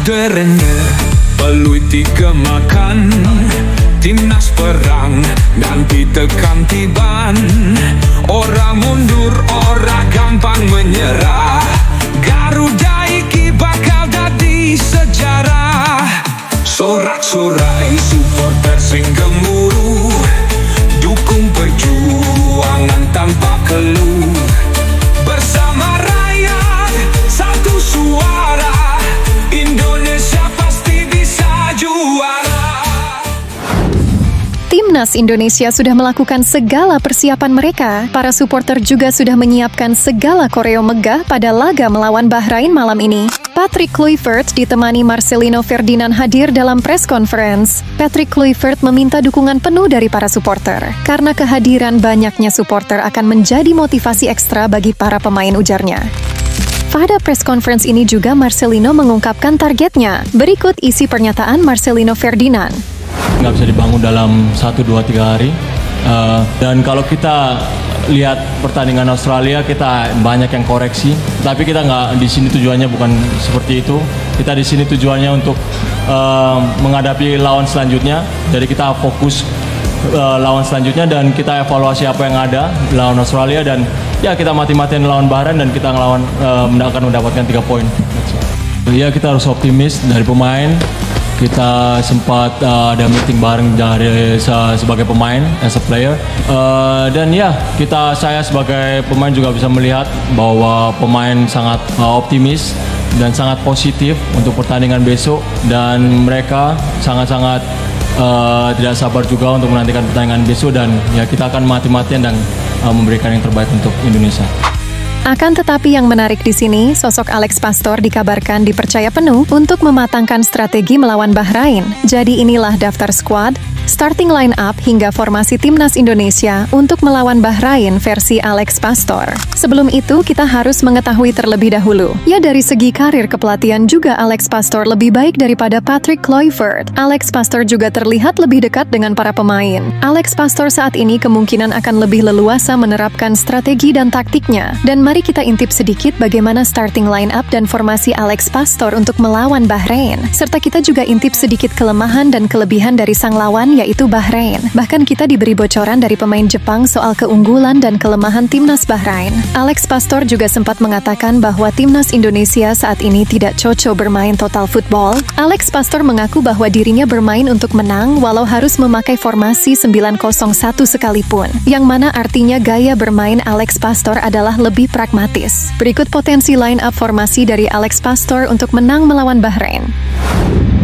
Derene peluit dikemakan, timnas perang dan ditekan tiban. Orang mundur, orang gampang menyerah. Garuda iki bakal dadi sejarah. Sorak-sorai supporter sing gemuruh, dukung perjuangan tanpa keluh. Bersama rakyat, satu suara, Indonesia pasti bisa juara. Timnas Indonesia sudah melakukan segala persiapan mereka. Para supporter juga sudah menyiapkan segala koreo megah pada laga melawan Bahrain malam ini. Patrick Kluivert ditemani Marcelino Ferdinand hadir dalam press conference. Patrick Kluivert meminta dukungan penuh dari para supporter. Karena kehadiran banyaknya supporter akan menjadi motivasi ekstra bagi para pemain, ujarnya. Pada press conference ini juga Marcelino mengungkapkan targetnya. Berikut isi pernyataan Marcelino Ferdinand. Nggak bisa dibangun dalam 1, 2, 3 hari. Dan kalau kita lihat pertandingan Australia, kita banyak yang koreksi. Tapi kita nggak di sini tujuannya bukan seperti itu. Kita di sini tujuannya untuk menghadapi lawan selanjutnya. Jadi kita fokus lawan selanjutnya dan kita evaluasi apa yang ada lawan Australia, dan ya kita mati-matian lawan Bahrain dan kita akan mendapatkan 3 poin. Ya, kita harus optimis dari pemain. Kita sempat ada meeting bareng dari sebagai pemain, as a player, dan ya saya sebagai pemain juga bisa melihat bahwa pemain sangat optimis dan sangat positif untuk pertandingan besok, dan mereka sangat-sangat tidak sabar juga untuk menantikan pertandingan besok, dan ya kita akan mati-matian dan memberikan yang terbaik untuk Indonesia. Akan tetapi yang menarik di sini, sosok Alex Pastor dikabarkan dipercaya penuh untuk mematangkan strategi melawan Bahrain. Jadi inilah daftar squad, starting line up hingga formasi timnas Indonesia untuk melawan Bahrain versi Alex Pastor. Sebelum itu, kita harus mengetahui terlebih dahulu. Ya, dari segi karir kepelatihan juga Alex Pastor lebih baik daripada Patrick Kluivert. Alex Pastor juga terlihat lebih dekat dengan para pemain. Alex Pastor saat ini kemungkinan akan lebih leluasa menerapkan strategi dan taktiknya. Dan mari kita intip sedikit bagaimana starting line up dan formasi Alex Pastor untuk melawan Bahrain. Serta kita juga intip sedikit kelemahan dan kelebihan dari sang lawan, yaitu Bahrain. Bahkan kita diberi bocoran dari pemain Jepang soal keunggulan dan kelemahan timnas Bahrain. Alex Pastor juga sempat mengatakan bahwa timnas Indonesia saat ini tidak cocok bermain total football. Alex Pastor mengaku bahwa dirinya bermain untuk menang walau harus memakai formasi 901 sekalipun. Yang mana artinya gaya bermain Alex Pastor adalah lebih pragmatis. Berikut potensi line up formasi dari Alex Pastor untuk menang melawan Bahrain.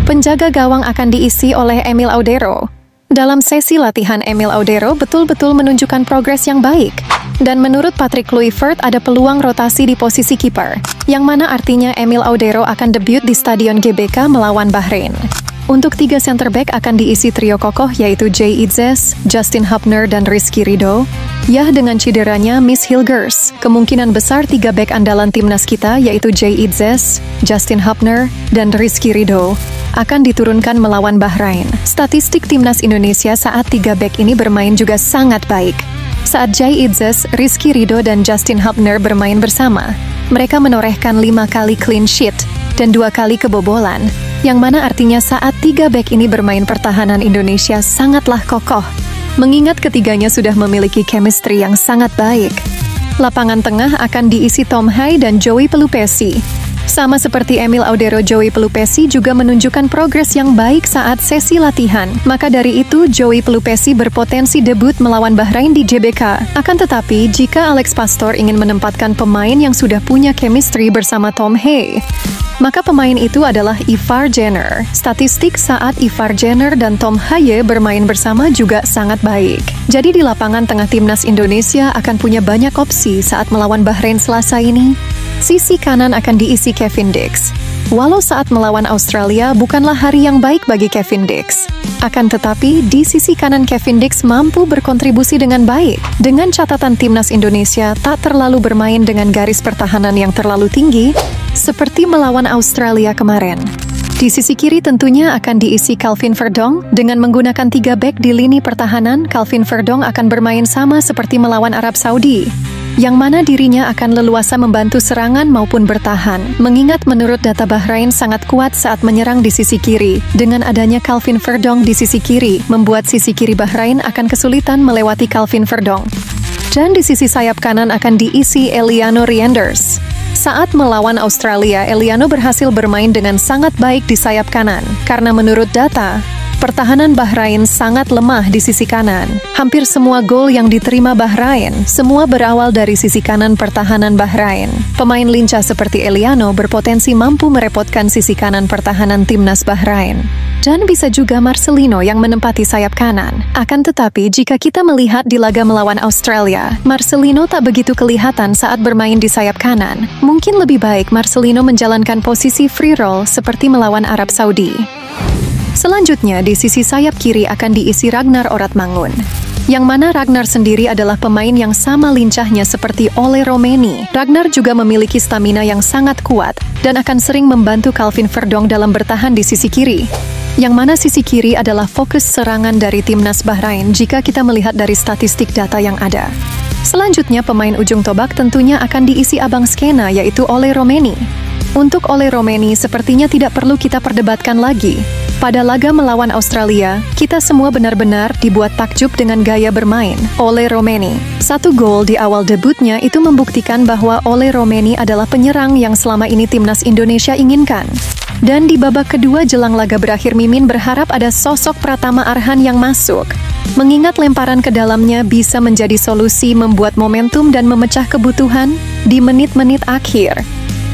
Penjaga gawang akan diisi oleh Emil Audero. Dalam sesi latihan, Emil Audero betul-betul menunjukkan progres yang baik. Dan menurut Patrick Kluivert ada peluang rotasi di posisi kiper, yang mana artinya Emil Audero akan debut di Stadion GBK melawan Bahrain. Untuk 3 center back akan diisi trio kokoh yaitu Jay Itzes, Justin Hubner, dan Rizky Ridho. Ya, dengan cederanya Miss Hilgers, kemungkinan besar 3 back andalan timnas kita yaitu Jay Itzes, Justin Hubner, dan Rizky Ridho akan diturunkan melawan Bahrain. Statistik timnas Indonesia saat 3 back ini bermain juga sangat baik. Saat Jay Itzes, Rizky Ridho, dan Justin Hubner bermain bersama, mereka menorehkan 5 kali clean sheet dan 2 kali kebobolan, yang mana artinya saat 3 back ini bermain pertahanan Indonesia sangatlah kokoh, mengingat ketiganya sudah memiliki chemistry yang sangat baik. Lapangan tengah akan diisi Tom Hai dan Joey Pelupesi. Sama seperti Emil Audero, Joey Pelupesi juga menunjukkan progres yang baik saat sesi latihan. Maka dari itu, Joey Pelupesi berpotensi debut melawan Bahrain di GBK. Akan tetapi, jika Alex Pastor ingin menempatkan pemain yang sudah punya chemistry bersama Tom Hai, maka pemain itu adalah Ivar Jenner. Statistik saat Ivar Jenner dan Tom Hai bermain bersama juga sangat baik. Jadi di lapangan tengah timnas Indonesia akan punya banyak opsi saat melawan Bahrain Selasa ini. Sisi kanan akan diisi Kevin Dix. Walau saat melawan Australia bukanlah hari yang baik bagi Kevin Dix. Akan tetapi, di sisi kanan Kevin Dix mampu berkontribusi dengan baik. Dengan catatan timnas Indonesia tak terlalu bermain dengan garis pertahanan yang terlalu tinggi, seperti melawan Australia kemarin. Di sisi kiri tentunya akan diisi Calvin Verdong. Dengan menggunakan 3 back di lini pertahanan, Calvin Verdong akan bermain sama seperti melawan Arab Saudi. yang mana dirinya akan leluasa membantu serangan maupun bertahan. Mengingat menurut data Bahrain sangat kuat saat menyerang di sisi kiri, dengan adanya Calvin Verdong di sisi kiri, membuat sisi kiri Bahrain akan kesulitan melewati Calvin Verdong. Dan di sisi sayap kanan akan diisi Eliano Reinders. Saat melawan Australia, Eliano berhasil bermain dengan sangat baik di sayap kanan, karena menurut data, pertahanan Bahrain sangat lemah di sisi kanan. Hampir semua gol yang diterima Bahrain, semua berawal dari sisi kanan pertahanan Bahrain. Pemain lincah seperti Eliano berpotensi mampu merepotkan sisi kanan pertahanan timnas Bahrain. Dan bisa juga Marcelino yang menempati sayap kanan. Akan tetapi, jika kita melihat di laga melawan Australia, Marcelino tak begitu kelihatan saat bermain di sayap kanan. Mungkin lebih baik Marcelino menjalankan posisi free roll seperti melawan Arab Saudi. Selanjutnya, di sisi sayap kiri akan diisi Ragnar Oratmangun. Yang mana Ragnar sendiri adalah pemain yang sama lincahnya seperti Ole Romeni. Ragnar juga memiliki stamina yang sangat kuat dan akan sering membantu Calvin Verdong dalam bertahan di sisi kiri. Yang mana sisi kiri adalah fokus serangan dari timnas Bahrain jika kita melihat dari statistik data yang ada. Selanjutnya, pemain ujung tombak tentunya akan diisi abang skena, yaitu Ole Romeni. Untuk Ole Romeni sepertinya tidak perlu kita perdebatkan lagi. Pada laga melawan Australia, kita semua benar-benar dibuat takjub dengan gaya bermain Ole Romeni. Satu gol di awal debutnya itu membuktikan bahwa Ole Romeni adalah penyerang yang selama ini timnas Indonesia inginkan. Dan di babak kedua jelang laga berakhir, Mimin berharap ada sosok Pratama Arhan yang masuk. Mengingat lemparan ke dalamnya bisa menjadi solusi membuat momentum dan memecah kebutuhan di menit-menit akhir.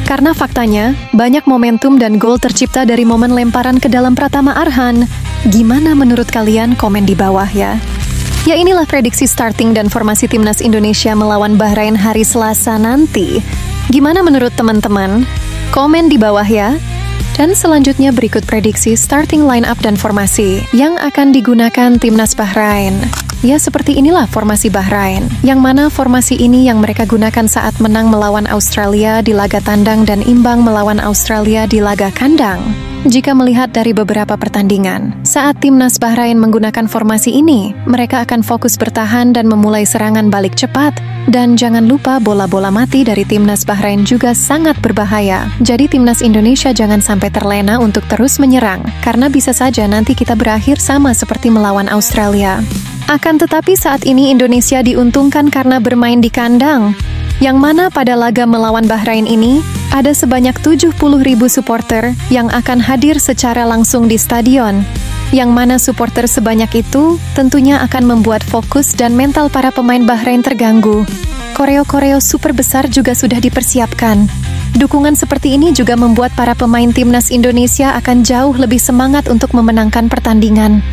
Karena faktanya, banyak momentum dan gol tercipta dari momen lemparan ke dalam Pratama Arhan. Gimana menurut kalian? Komen di bawah ya. Ya, inilah prediksi starting dan formasi timnas Indonesia melawan Bahrain hari Selasa nanti. Gimana menurut teman-teman? Komen di bawah ya. Dan selanjutnya berikut prediksi starting line up dan formasi yang akan digunakan timnas Bahrain. Ya, seperti inilah formasi Bahrain, yang mana formasi ini yang mereka gunakan saat menang melawan Australia di laga tandang dan imbang melawan Australia di laga kandang. Jika melihat dari beberapa pertandingan, saat timnas Bahrain menggunakan formasi ini, mereka akan fokus bertahan dan memulai serangan balik cepat. Dan jangan lupa bola-bola mati dari timnas Bahrain juga sangat berbahaya. Jadi timnas Indonesia jangan sampai terlena untuk terus menyerang, karena bisa saja nanti kita berakhir sama seperti melawan Australia. Akan tetapi saat ini Indonesia diuntungkan karena bermain di kandang, yang mana pada laga melawan Bahrain ini, ada sebanyak 70.000 supporter yang akan hadir secara langsung di stadion. Yang mana supporter sebanyak itu tentunya akan membuat fokus dan mental para pemain Bahrain terganggu. Koreo-koreo super besar juga sudah dipersiapkan. Dukungan seperti ini juga membuat para pemain timnas Indonesia akan jauh lebih semangat untuk memenangkan pertandingan.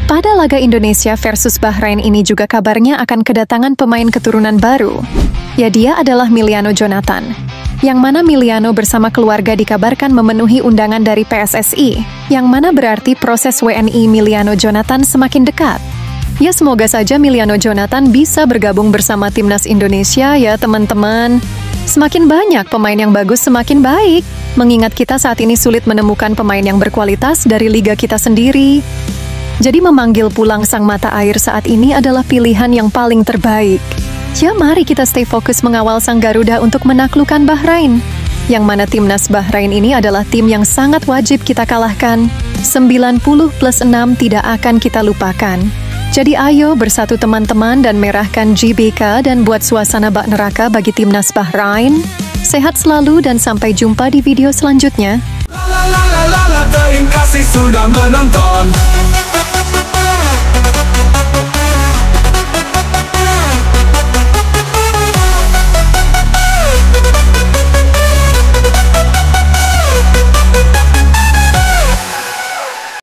Pada laga Indonesia versus Bahrain ini juga kabarnya akan kedatangan pemain keturunan baru. Ya, dia adalah Miliano Jonathan. Yang mana Miliano bersama keluarga dikabarkan memenuhi undangan dari PSSI. Yang mana berarti proses WNI Miliano Jonathan semakin dekat. Ya, semoga saja Miliano Jonathan bisa bergabung bersama timnas Indonesia ya teman-teman. Semakin banyak pemain yang bagus semakin baik. Mengingat kita saat ini sulit menemukan pemain yang berkualitas dari liga kita sendiri. Jadi memanggil pulang sang mata air saat ini adalah pilihan yang paling terbaik. Ya, mari kita stay fokus mengawal sang Garuda untuk menaklukkan Bahrain. Yang mana timnas Bahrain ini adalah tim yang sangat wajib kita kalahkan. 90+6 tidak akan kita lupakan. Jadi ayo bersatu teman-teman dan merahkan GBK dan buat suasana bak neraka bagi timnas Bahrain. Sehat selalu dan sampai jumpa di video selanjutnya. Terima kasih sudah menonton.